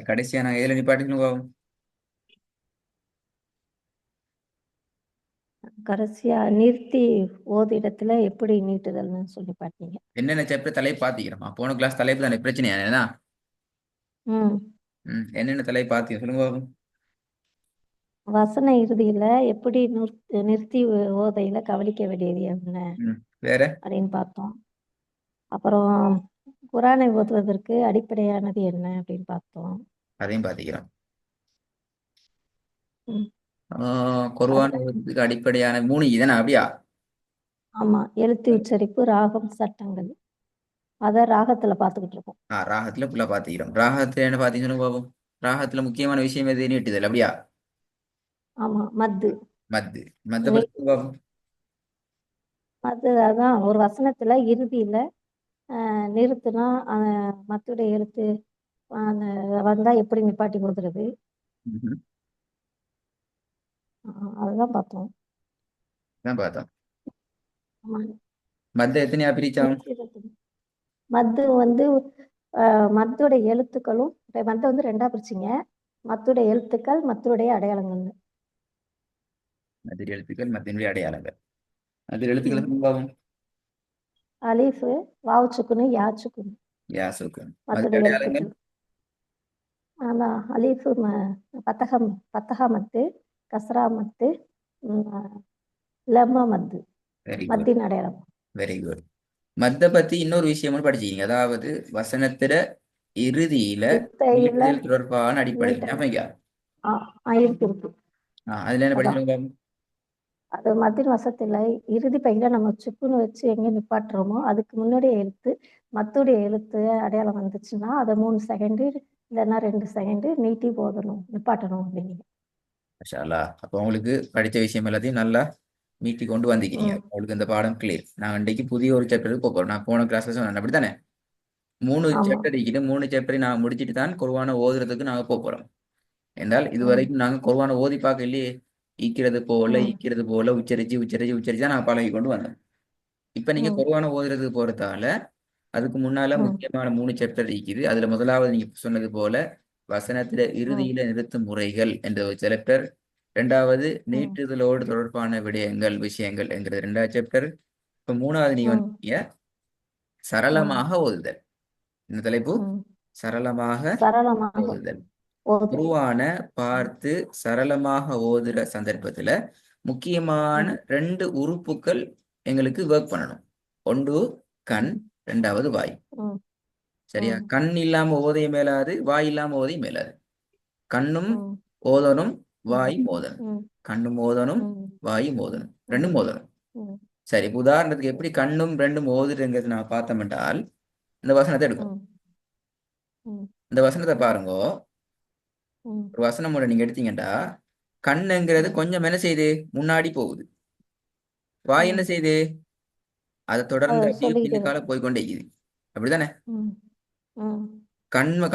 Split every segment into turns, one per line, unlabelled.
கடைசியா நான் ஏழு நிப்பாட்டிக்கணும் பாவம்.
கடைசியா நிறுத்தி ஓது இடத்துல எப்படி நீட்டுதல்னு சொல்லி பார்த்தீங்க.
என்னென்ன சாப்டர் தலைப்பு பாத்திக்கிறோமா? போன கிளாஸ் தலைப்பு தானே பிரச்சனையா என்ன?
ம்.
என்னென்ன தலைப்பு பாத்தீங்க சொல்லுங்க பாவம்.
வசன இறுதியில எப்படி நிறுத்தி ஓதையில கவனிக்க வேண்டியது என்ன
வேற
அப்படின்னு பார்த்தோம். அப்புறம் குரானை ஓதுவதற்கு அடிப்படையானது என்ன அப்படின்னு பார்த்தோம்.
அதையும் பாத்திக்கிறோம்.
ம்.
குர்ஆன்
அதுல
ஓதுறதுக்கு அடிப்படையான மூணு இதுதானே அப்படியா?
ஆமா, எழுத்து உச்சரிப்பு, ராகம், சட்டங்கள். அத ராகத்துல பார்த்துக்கிட்டு இருக்கோம்.
ராகத்துல ஃபுல்லா பாத்திக்கிறோம். ராகத்துல என்ன பாத்தீங்க சொல்லுங்க பாவம். ராகத்துல முக்கியமான விஷயம் எது? நீட்டுதல் அப்படியா?
ஆமா, மத்து.
மத்து. மத்த
நீ
பத்தி சொல்லுங்க பாவம்.
மத்து அதான் ஒரு வசனத்துல இறுதியில நிறுத்துனா மத்துடைய எழுத்து அந்த வந்தா எப்படி நிப்பாட்டி ஓதுறது.
ம்ஹும்.
அதெல்லாம் பார்த்தோம்.
தான் பார்த்தோம்.
ஆமா.
மத்த எத்தனையா பிரிச்சாம்?
நிறுத்தி மத்து வந்து மத்தோட எழுத்துக்களும் மத்த வந்து ரெண்டா பிரிச்சிங்க. மத்துடைய எழுத்துக்கள், மத்துடைய அடையாளங்கள்னு.
மத்திய எழுத்துக்கள் மத்தினுடைய அடையாளங்கள். மத்திய எழுத்துக்களை
ம்.
சொல்லுங்க பாவம்.
அலீஃபு, வாவு சுக்குனு, யா சுக்குனு.
யாசுக்கு. மத்திய
மத்துடைய
அடையாளங்கள்.
எழுத்துக்கள். அதான் அலீஃபு பத்தகம், பத்தகா மத்து, கஸ்ரா மத்து, ம், லம்ம மத்து.
Very good.
மத்தின் அடையாளம்.
Very good. மத்த பத்தி இன்னொரு விஷயமும் படிச்சீங்க. அதாவது வசனத்தில இறுதியில
இத்தையில
நீட்டுதல் தொடர்பான அடிப்படையில்
நீட்டல்.
ஞாபகம் இருக்கா?
இருக்கு.
அதுல என்ன
அதான்
படிச்சிருக்கோம்?
அது மத்தின் வசத்துல இறுதி பையில நம்ம சுக்குன்னு வச்சு எங்க நிப்பாட்டுறோமோ அதுக்கு முன்னாடியே எழுத்து மத்துடைய எழுத்து அடையாளம் வந்துச்சுன்னா அதை 3 செகண்டு இல்லைன்னா 2 செகண்டு நீட்டி போதணும், நிப்பாட்டணும் அப்படிங்க.
மாஷா அல்லாஹ். அப்போ உங்களுக்கு படிச்ச விஷயம் எல்லாத்தையும் நல்லா மீட்டி கொண்டு வந்திருக்கீங்க.
ம்.
உங்களுக்கு இந்த பாடம் கிளியர். நான் இன்றைக்கு புதிய ஒரு சாப்டருக்கு போக போறோம். நான் போன கிளாஸ்ல சொன்னேன் அப்படித்தானே? 3 சாப்டர்
ஆமா.
இருக்குது. 3 சாப்டரை நான் முடிச்சிட்டு தான் குர்ஆனை ஓதுறதுக்கு நாங்க போக போறோம். என்றால்
ம்.
இதுவரைக்கும் நாங்க குர்ஆனை ஓதி பார்க்க இல்லையே.
ம்.
ஈக்கிறது போல உச்சரிச்சு உச்சரிச்சு உச்சரிச்சு தான் நான் பழகி கொண்டு வந்தேன். இப்ப நீங்க
ம்.
குர்ஆனை ஓதுறதுக்கு போறதால அதுக்கு முன்னால
ம்.
முக்கியமான 3 சாப்டர் இருக்குது. அதுல முதலாவது நீங்க சொன்னது போல வசனத்தில
ம்.
இறுதியில நிறுத்தும் முறைகள் என்ற ஒரு சாப்டர். இரண்டாவது
ம்.
நீட்டுதலோடு தொடர்பான விடயங்கள் விஷயங்கள் என்கிறது 2வது சாப்டர். இப்ப மூணாவது நீங்க
ம்.
வந்து
ம்.
சரளமாக ஓதுதல். இந்த தலைப்பு
ம்.
சரளமாக
சரளமாக
ஓதுதல்.
ஓதுதல்.
குர்ஆனை
ம்.
பார்த்து சரளமாக ஓதுற சந்தர்ப்பத்துல முக்கியமான
ம்.
2 உறுப்புகள் எங்களுக்கு ஒர்க் பண்ணணும். ஒன்று கண்,
ம்.
இரண்டாவது வாய்.
ம்.
சரியா?
ம்.
கண் இல்லாம ஓதையும் மேலாது, வாய் இல்லாம ஓதையும் மேலாது. கண்ணும்
ம்.
ஓதணும்,
ம்.
வாயும் ஓதணும்.
ம்.
கண்ணும் ஓதணும்,
ம்.
வாயும் ஓதணும்.
ம்.
ரெண்டும் ஓதணும்.
ம்.
சரி, இப்ப உதாரணத்துக்கு எப்படி கண்ணும் ரெண்டும் ஓதுறங்கிறது நான் பார்த்தோம் என்றால் இந்த வசனத்தை எடுக்கும்.
ம். ம்.
இந்த வசனத்தை பாருங்க.
ம்.
ஒரு வசனம் ஒன்று நீங்க எடுத்தீங்கன்னா கண்ணுங்கிறது
ம்.
கொஞ்சம் என்ன செய்யுது? முன்னாடி போகுது. வாய் என்ன
ம்.
செய்யுது? அதை தொடர்ந்து அப்படியே
சொல்லிக்கிட்டே
பின்னுக்கால
இருக்கு.
போய்க்கொண்டே இருக்குது. அப்படிதானே?
ம். ம்.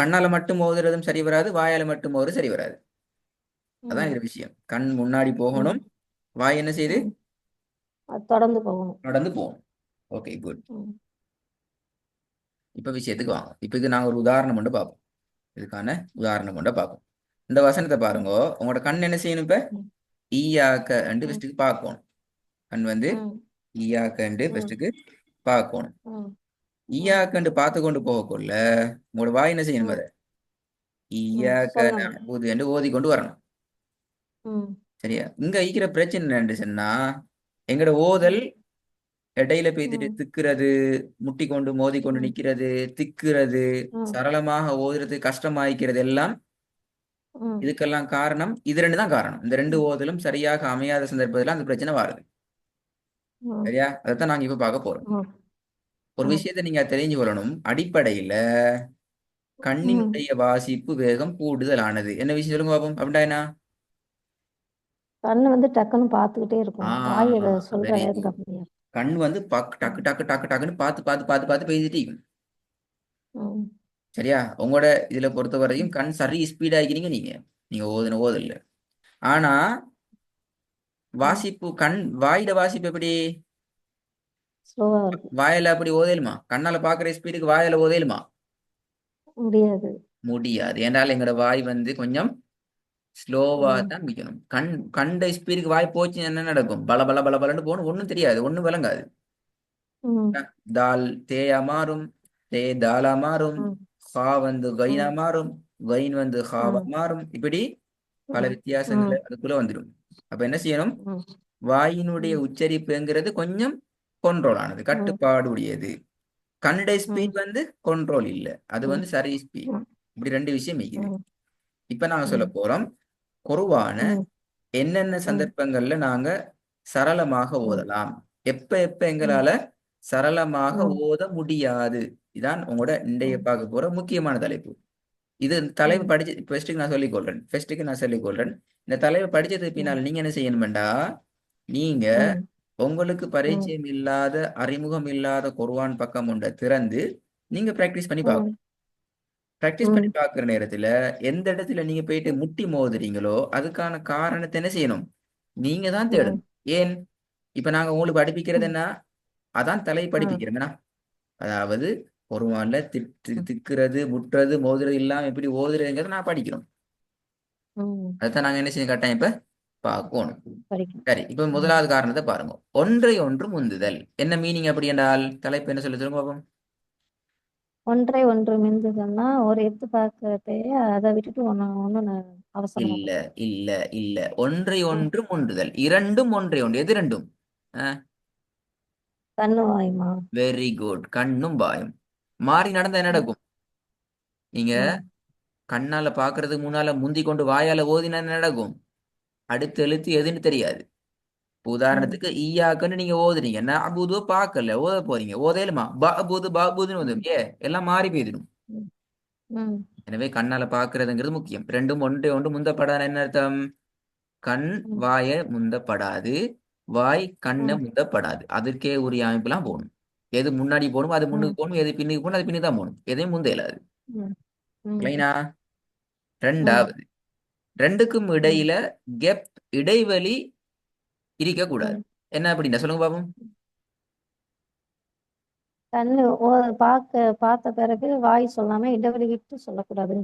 கண்ணால மட்டும் ஓதுறதும் சரி வராது, வாயால மட்டும் ஓதுறது சரி வராது. அதான்
ம்.
இது விஷயம். கண் முன்னாடி
ம்.
போகணும், வாய் என்ன செய்யுது?
ம். அது தொடர்ந்து போகணும்.
நடந்து போகணும். Okay, good.
ம்.
இப்ப விஷயத்துக்கு வாங்க. இப்ப இது நாங்க ஒரு உதாரணம் கொண்டு பார்ப்போம். இதுக்கான உதாரணம் கொண்டு பார்ப்போம். இந்த வசனத்தை
ம்.
பாருங்க. உங்களோட கண் என்ன செய்யணும்? இப்ப
ம்.
ஈயாக்க என்று
ம்.
ஃபர்ஸ்ட்டுக்கு பார்க்கணும். கண் வந்து
ம்.
ஈயாக்க என்று
ம்.
ஃபர்ஸ்ட்டுக்கு பார்க்கணும்.
ம். ம்.
ஈயாக்க என்று பார்த்து கொண்டு போகக்குள்ள உங்களோட வாய் என்ன செய்யணும்?
ம்.
அதை
ம்.
ஈயாக்க
சொல்லணும்.
நஅபுது என்று ஓதி கொண்டு வரணும்.
ம்.
சரியா? இங்க ஈக்கிற பிரச்சனை என்னன்னு சொன்னா எங்கட ஓதல்
ம்.
இடையில பேத்துட்டு
ம்.
திக்குறது, முட்டி கொண்டு மோதி கொண்டு
ம்.
நிக்கிறது, திக்குறது,
ம்.
சரளமாக ஓதுறது கஷ்டமாயிக்கிறது எல்லாம்
ம்.
இதுக்கெல்லாம் காரணம் இது ரெண்டு தான் காரணம். இந்த ரெண்டு
ம்.
ஓதலும் சரியாக அமையாத சந்தர்ப்பத்தில் அந்த பிரச்சனை வருது.
ம்.
சரியா? அதைத்தான் நாங்க இப்ப பார்க்க போறோம்.
ம்.
ஒரு
ம்.
விஷயத்தை நீங்க தெரிஞ்சு கொள்ளணும். அடிப்படையில
ம்.
கண்ணினுடைய வாசிப்பு வேகம் கூடுதலானது. என்ன விஷயம் சொல்லுங்க பாப்போம். அப்படின்னா என்ன?
கண்ணு வந்து டக்குன்னு பார்த்துக்கிட்டே
ஆ
இருக்கும். வாய் அதை சொல்ற
வெரி
வேகம்
குட்.
கம்மியா இருக்கும்.
கண் வந்து டக்கு
ம்.
டக்கு டக்கு டக்குன்னு பார்த்து பார்த்து பார்த்து பார்த்து பேசிட்டு இருக்கும்.
ம்.
சரியா? உங்களோட இதுல பொறுத்த
ம்.
வரையும் கண் சரி ஸ்பீடா இருக்கிறீங்க நீங்க. நீங்க ஓதுன ஓதல்ல. ஆனா
ம்.
வாசிப்பு வாயிட வாசிப்பு எப்படி?
ஸ்லோவா இருக்கும்.
வாயில அப்படி ஓதையிலுமா? கண்ணால பாக்குற ஸ்பீடுக்கு வாயில ஓதையிலுமா?
முடியாது.
முடியாது. ஏன்றால் எங்களோட வாய் வந்து கொஞ்சம் ஸ்லோவா
ம்
தான் பிடிக்கணும். கண்ட ஸ்பீடுக்கு வாய் போச்சு என்ன நடக்கும்? பல பல பல பலன்னு போகணும், ஒன்றும் தெரியாது, ஒன்றும் விளங்காது.
ம்
தால் தேயா மாறும், தே தாலா மாறும்,
ம்
ஹா வந்து கைனா
ம்
மாறும், கைன் வந்து ஹாவா
ம்
மாறும். இப்படி பல
ம்
வித்தியாசங்கள்
ம்
அதுக்குள்ள வந்துடும். அப்ப என்ன செய்யணும்?
ம்
வாயினுடைய
ம்
உச்சரிப்புங்கிறது கொஞ்சம் கண்ட்ரோல் ஆனது,
ம்
கட்டுப்பாடு உடையது. கன்னட
ம்
ஸ்பீட் வந்து கண்ட்ரோல் இல்லை, அது
ம்
வந்து சரி ஸ்பீட்.
ம்
இப்படி ரெண்டு விஷயம் இருக்குது.
ம்
இப்ப நாங்க சொல்ல
ம்
போறோம் குர்ஆன
ம்
என்னென்ன
ம்
சந்தர்ப்பங்கள்ல நாங்க சரளமாக
ம்
ஓதலாம், எப்ப எப்ப
ம்
எங்களால சரளமாக
ம்
ஓத முடியாது. இதான் உங்களோட இன்றைய
ம்
பார்க்க போற முக்கியமான தலைப்பு. இது தலைப்பு
ம்
படிச்சு ஃபர்ஸ்ட்டுக்கு நான் சொல்லிக்கொள்றேன். இந்த தலைப்பு படிச்சதுக்கு
ம்
பின்னால் நீங்க என்ன செய்யணுமெண்டா, நீங்க
ம்
உங்களுக்கு
ம்
பரிச்சயம் இல்லாத அறிமுகம் இல்லாத குர்ஆன் பக்கம் ஒன்றை திறந்து நீங்க பிராக்டிஸ் பண்ணி பார்க்கணும்.
ம்
பிராக்டிஸ் பண்ணி
ம்
பார்க்குற நேரத்துல எந்த இடத்துல நீங்க போயிட்டு முட்டி மோதுறீங்களோ அதுக்கான காரணத்தை என்ன செய்யணும்? நீங்க தான்
ம்
தேடணும். ஏன்? இப்ப நாங்க உங்களுக்கு படிப்பிக்கிறது
ம்
என்ன? அதான் தலை
ம்
படிப்பிக்கிறோம் என்ன? அதாவது குர்ஆன்ல திக்குறது முட்டுறது மோதுறது இல்லாம எப்படி ஓதுறதுங்கிறத நான் படிக்கிறோம்.
ம்
அதைத்தான் நாங்க என்ன செய்ய கட்டாயம் இப்ப பார்க்கணும்.
படிக்கணும்.
சரி, இப்ப
ம்
முதலாவது காரணத்தை பாருங்க. ஒன்றை ஒன்று முந்துதல். என்ன மீனிங் அப்படி என்றால் தலைப்பு என்ன சொல்லி சொல்லுங்க பாப்போம்.
ஒன்றை ஒன்று மிந்துதுன்னா ஒரு எத்து பார்க்கறதையே அதை விட்டுட்டு ஒன்று அவசரமா
இல்ல,
பார்க்கணும்.
இல்ல, இல்ல. ஒன்றை
ம்
ஒன்று முந்துதல். இரண்டும் ஒன்றை ஒன்று. எது ரெண்டும்?
கண்ணு வாயுமா.
Very good. கண்ணும் வாயும் மாறி நடந்தா என்ன
ம்
நடக்கும்? நீங்க
ம்
கண்ணால பாக்குறதுக்கு முன்னால முந்தி கொண்டு வாயால ஓதினா என்ன நடக்கும்? அடுத்த எழுத்து எதுன்னு தெரியாது. இப்ப
ம்
உதாரணத்துக்கு ஈயாக்குன்னு நீங்க ஓதுறீங்க, நஅபுது பார்க்கல ஓத போறீங்க, ஓதையிலுமா பஅபுது பாபுதுன்னு ஓதும், ஏ எல்லாம் மாறி போயிடும்.
ம் ம்
எனவே கண்ணால பாக்குறதுங்கிறது முக்கியம். ரெண்டும் ஒன்றை ஒன்று முந்தப்படாத என்ன அர்த்தம்? கண்
ம்
வாய முந்தப்படாது, வாய் கண்ணை
ம்
முந்தப்படாது. அதற்கே உரிய அமைப்பெல்லாம் போகணும். எது முன்னாடி போகணும் அது
ம்
முன்னுக்கு போகணும், எது பின்னுக்கு போகணும் அது பின்னுக்கு தான் போகணும். எதையும் முந்த இயலாது.
ம் ம்
கிளைனா?
ம்
ரெண்டாவது, ரெண்டுக்கும்
ம்
இடையில கெப் இடைவெளி இருக்கக்கூடாது.
ம்
என்ன அப்படின்னா சொல்லுங்க பாப்போம்.
கண்ணு பார்த்த பிறகு வாய் சொல்லாம இடைவெளி விட்டு சொல்லக்கூடாது.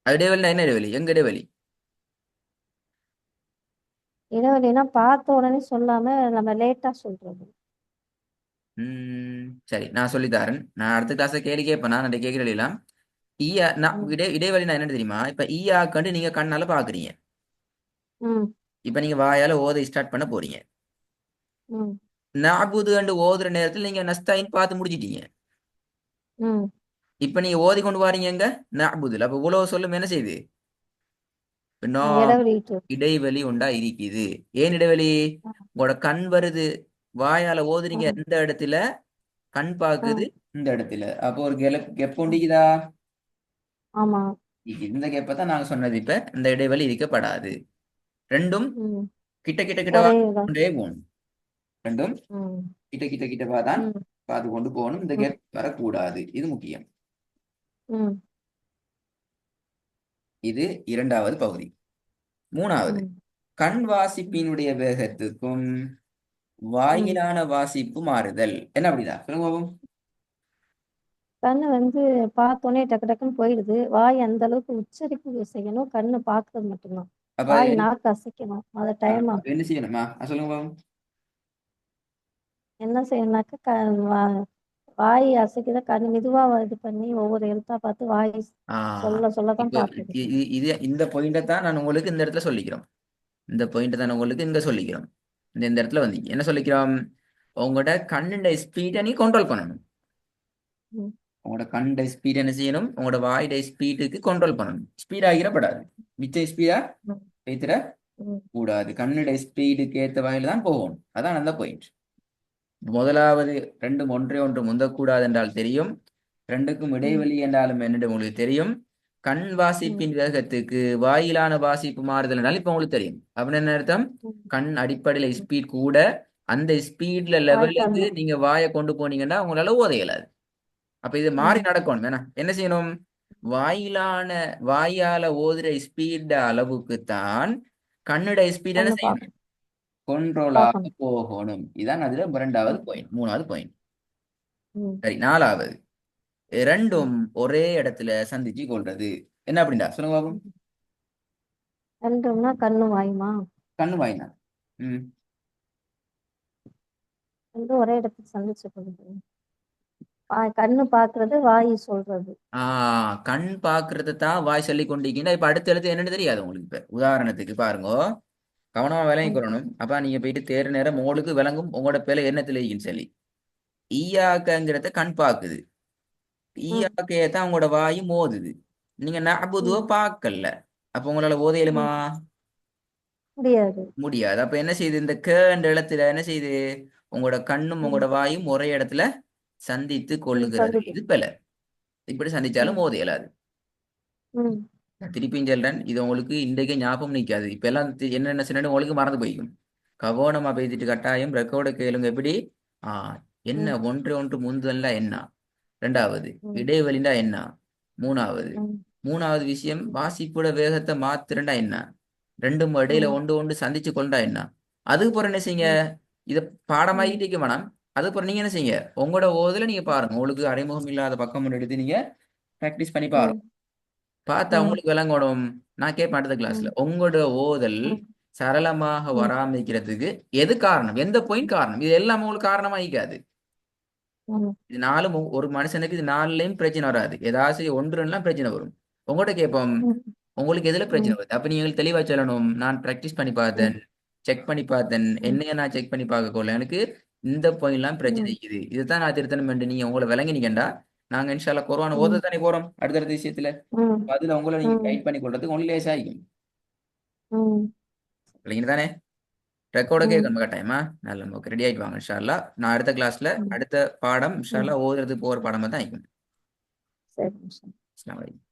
அது இடைவெளினா என்ன இடைவெளி? எங்க இடைவெளி?
இடைவெளினா பார்த்த உடனே சொல்லாம நம்ம லேட்டா சொல்றது.
சரி, நான் சொல்லித்தாரேன். நான் அடுத்த கிளாஸ்ல கேள்வி கேட்பேன், நான் கேட்கிற எல்லாம் ஈயா நான்
ம்
இடைவெளி நான் என்னன்னு தெரியுமா? இப்ப ஈயாக்கண்டு நீங்க கண்ணால பாக்குறீங்க.
ம்
இப்ப நீங்க வாயால ஓத ஸ்டார்ட் பண்ண போறீங்க.
ம்
நாபுது கண்டு ஓதுற நேரத்துல நீங்க நஸ்தாயின் பார்த்து முடிச்சிட்டீங்க.
ம்
இப்ப நீங்க ஓதி கொண்டு வாரீங்க எங்க? நாபுதுல. அப்ப இவ்வளவு சொல்லும் என்ன செய்யுது? நா
இடைவெளி விட்டு.
இடைவெளி உண்டா இருக்குது. ஏன் இடைவெளி? உங்களோட கண் வருது, வாயால ஓதுறீங்க
ம்
எந்த இடத்துல, கண் பாக்குது
ம்
இந்த இடத்துல. அப்போ ஒரு கெப் உண்டிக்குதா?
ஆமா.
இந்த கெப்பை தான் நாங்க சொன்னது. இப்ப இந்த இடைவெளி இருக்கப்படாது. ரெண்டும்
ம்
கிட்ட கிட்ட கிட்ட
ஒரே
பார்த்து
இதான்.
கொண்டே போகணும். ரெண்டும்
ம்
கிட்ட கிட்ட கிட்ட தான்
ம்
பார்த்து கொண்டு போகணும். இந்த
ம்
கேப் வரக்கூடாது. இது முக்கியம்.
ம்
இது இரண்டாவது பகுதி. மூணாவது,
ம்
கண் வாசிப்பினுடைய வேகத்துக்கும்
ம்
வாயிலான வாசிப்பு மாறுதல். என்ன அப்படிதான் சொல்லுங்க பாப்போம்.
கண்ணு பார்த்தோன்னே டக்கு டக்குன்னு போயிடுது. வாய் அந்த அளவுக்கு உச்சரிப்பு செய்யணும். கண்ணு பார்க்கறது மட்டும்தான்.
அப்ப
வாய் நாக்கு அசைக்கணும். அது டைம்
அப்ப
ஆகும்.
என்ன செய்யணுமா? சொல்லுங்க பாப்போம்.
என்ன செய்யணும்னாக்க வாய் அசைக்குத கண்ணு மெதுவா இது பண்ணி ஒவ்வொரு எழுத்தா பார்த்து வாய்
ஆஹ்
சொல்ல சொல்லதான்
இப்ப
பார்க்குது.
இது இந்த பாயிண்ட தான் நான் உங்களுக்கு இந்த இடத்துல சொல்லிக்கிறோம். இந்த பாயிண்ட் தான் உங்களுக்கு இங்க சொல்லிக்கிறோம். இந்த இடத்துல வந்தீங்க என்ன சொல்லிக்கிறோம்? உங்களோட கண்ணுடைய ஸ்பீடை நீ கண்ட்ரோல் பண்ணணும்.
ம்
உங்களோட கண்ட ஸ்பீட் என்ன செய்யணும்? உங்களோட வாயோட ஸ்பீடுக்கு கண்ட்ரோல் பண்ணணும். ஸ்பீட் ஆகிடப்படாது, மிச்ச ஸ்பீடா
ம்
வைத்திட
ம்
கூடாது. கண்ணுடைய ஸ்பீடுக்கு ஏற்ற வகையில தான் போகணும். அதான் அந்த பாயிண்ட். முதலாவது, ரெண்டும் ஒன்றை ஒன்று முந்தக்கூடாது என்றால் தெரியும். ரெண்டுக்கும்
ம்
இடைவெளி என்றாலும் என்னிடம் உங்களுக்கு தெரியும். கண்
ம்
வாசிப்பின் வேகத்துக்கு வாயிலான வாசிப்பு மாறுதல் என்றால் இப்ப உங்களுக்கு தெரியும். அப்படின்னு என்ன அர்த்தம்?
ம்
கண் அடிப்படையில
ம்.
ஸ்பீட் கூட அந்த ஸ்பீட்ல
வாய்
லெவலுக்கு
கம்மி.
நீங்க வாயை கொண்டு போனீங்கன்னா உங்களால ஓத இயலாது. அப்ப இது மாறி
ம்
நடக்கணும். என்ன செய்யணும்? வாயிலான வாயால ஓதுற ஸ்பீட் அளவுக்கு தான் கண்ணுட ஸ்பீட் என்ன
கண்ணு
செய்யணும்? கண்ட்ரோலாக
பார்க்கணும்.
போகணும். இதான் அதுல இரண்டாவது
ம்
பாயிண்ட். மூணாவது பாயிண்ட்.
ம்
சரி, நாலாவது, ரெண்டும் ஒரே இடத்துல சந்திச்சு கொள்றது. என்ன அப்படின்டா சொல்லுங்க பாப்போம்.
ரெண்டும்னா கண்ணு வாயுமா?
கண்ணு வாயினா. ம்.
ரெண்டும் ஒரே இடத்துக்கு சந்திச்சு கொள்ளுது. கண்ணு பாக்குறது, வாயு சொல்றது.
கண் பாக்குறது தான் வாய் சொல்லி கொண்டிருக்கீங்க. இப்ப அடுத்த எழுத்து என்னன்னு தெரியாது உங்களுக்கு. இப்ப உதாரணத்துக்கு பாருங்க, கவனமா விளங்கி
ம்,
கொள்ளணும். அப்ப நீங்க போயிட்டு தேர் நேரம் உங்களுக்கு விளங்கும் உங்களோட பேல என்ன தெரியுன்னு சொல்லி. ஈயாக்கங்கிறத கண் பாக்குது,
ம்,
ஈயாக்கைய தான் உங்களோட வாய் மோதுது. நீங்க நபுதுவ
ம்,
பார்க்கல. அப்ப உங்களால ஓதையிலுமா?
ம். முடியாது.
முடியாது. அப்ப என்ன செய்யுது, இந்த க என்ற இடத்துல என்ன செய்யுது, உங்களோட கண்ணும்
ம்,
உங்களோட வாயும் ஒரே இடத்துல சந்தித்து
ம்.
கொள்ளுகிறது.
சந்திக்கும்.
இது பிழை. இப்படி சந்திச்சாலும்
ம்,
ஓத இயலாது.
ம்,
நான் திருப்பியும் சொல்றேன், இது உங்களுக்கு இன்றைக்கு ஞாபகம் நிற்காது. இப்ப எல்லாம் என்னென்ன சொன்னு உங்களுக்கு மறந்து போய்க்கும். கவனமா பேசிட்டு கட்டாயம் ரெக்கார்டு கேளுங்க. எப்படி? என்ன
ம்,
ஒன்று ஒன்று முந்துதல்னா என்ன, ரெண்டாவது
ம்,
இடைவெளிண்டா என்ன, மூணாவது
ம்,
மூணாவது விஷயம் வாசிப்போட வேகத்தை மாத்துறண்டா என்ன, ரெண்டும் இடையில
ம்,
ஒன்று ஒன்று சந்திச்சு கொண்டா என்ன. அதுக்கப்புறம் என்ன செய்யுங்க,
ம்,
இதை
ம்,
பாடமாக்கிட்டு இருக்க வேணாம். அதுக்கப்புறம் நீங்க என்ன செய்யுங்க, உங்களோட ஓதுல நீங்க பாருங்க. உங்களுக்கு அறிமுகம் இல்லாத பக்கம் ஒன்று எடுத்து நீங்க ப்ராக்டிஸ் பண்ணி பாருங்க.
ம்,
பார்த்தா
ம்,
உங்களுக்கு விளங்கணும். நான் கேட்பேன் அடுத்த கிளாஸ்ல,
ம்,
உங்களோட ஓதல்
ம்,
சரளமாக
ம்,
வராமக்கிறதுக்கு எது காரணம், எந்த பாயிண்ட் காரணம், இது எல்லாம் உங்களுக்கு காரணமா இருக்காது.
ம்,
இது நாலும் ஒரு மனுஷனுக்கு இது நாலுலயும் பிரச்சனை வராது, ஏதாச்சும் ஒன்றுலாம் பிரச்சனை வரும். உங்கள்கிட்ட கேட்போம்,
ம்,
உங்களுக்கு எதுல பிரச்சனை
ம்,
வருது. அப்ப நீங்க தெளிவா சொல்லணும், நான் ப்ராக்டிஸ் பண்ணி பார்த்தேன்,
ம்,
செக் பண்ணி பார்த்தேன்,
ம்,
என்னைய நான் செக் பண்ணி பார்க்க கொள்ள எனக்கு இந்த பாயிண்ட்லாம் பிரச்சனை
ம்,
இருக்குது, இதுதான் நான் திருத்தணும் என்று நீங்க உங்களை விளங்கினீங்கடா. நாங்க இன்ஷால்லா குர்ஆன் ஓத
ம்,
தானே போறோம் அடுத்தடுத்த விஷயத்துல.
ம்,
அதுல உங்களை நீங்க
ம்,
கைட் பண்ணி கொள்றதுக்கு உங்களுக்கு லேசாகிக்கும்.
ம்,
இல்லைங்க தானே? ரெக்கார்ட
ம்,
கேட்கணும் கட்டாயமா. நல்ல நமக்கு ரெடி ஆயிட்டு வாங்க இன்ஷா அல்லாஹ். நான் அடுத்த கிளாஸ்ல
ம்,
அடுத்த பாடம் இன்ஷா
ம்.
அல்லாஹ் ஓதுறது போற பாடமா தான் இருக்கும்.
சரி.
அஸ்ஸலாமு அலைக்கும்.